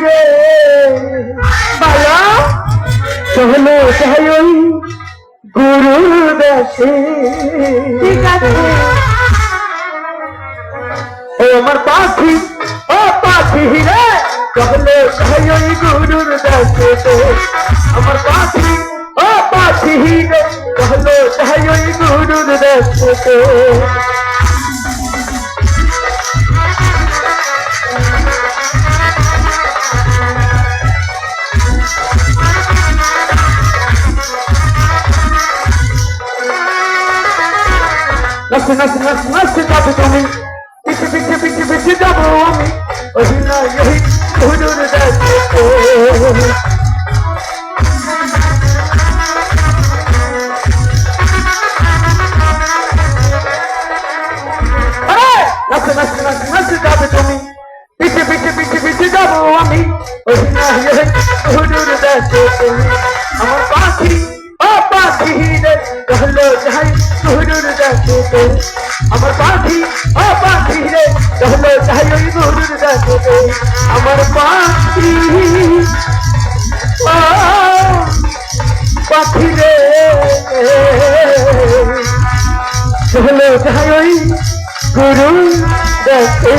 রে বালা চলো যাই ওই গুরুর দেশে। ঠিক আছে ও আমার পাখি, ও পাখি রে চলো যাই ওই গুরুর দেশে। আমার পাখি, ও পাখি রে চলো যাই ওই গুরুর দেশে। নাচতে নাচতে নাচতে নাচতে যাবে তুমি, পিছে পিছে পিছে পিছে যাবো আমি ওই না ওই গুরুর দেশে। নাচতে নাচতে নাচতে নাচতে যাবে তুমি, পিছে পিছে পিছে পিছে যাবো আমি ওই না ওই গুরুর দেশে। আমার পাখি, ও পাখি রে চলো যাই গুরুর দেশে। আমার পাখি, ও পাখি রে চলো যাই ওই গুরুর দেশে। আমার পাখি, ও পাখি রে চলো যাই ওই গুরুর দেশে।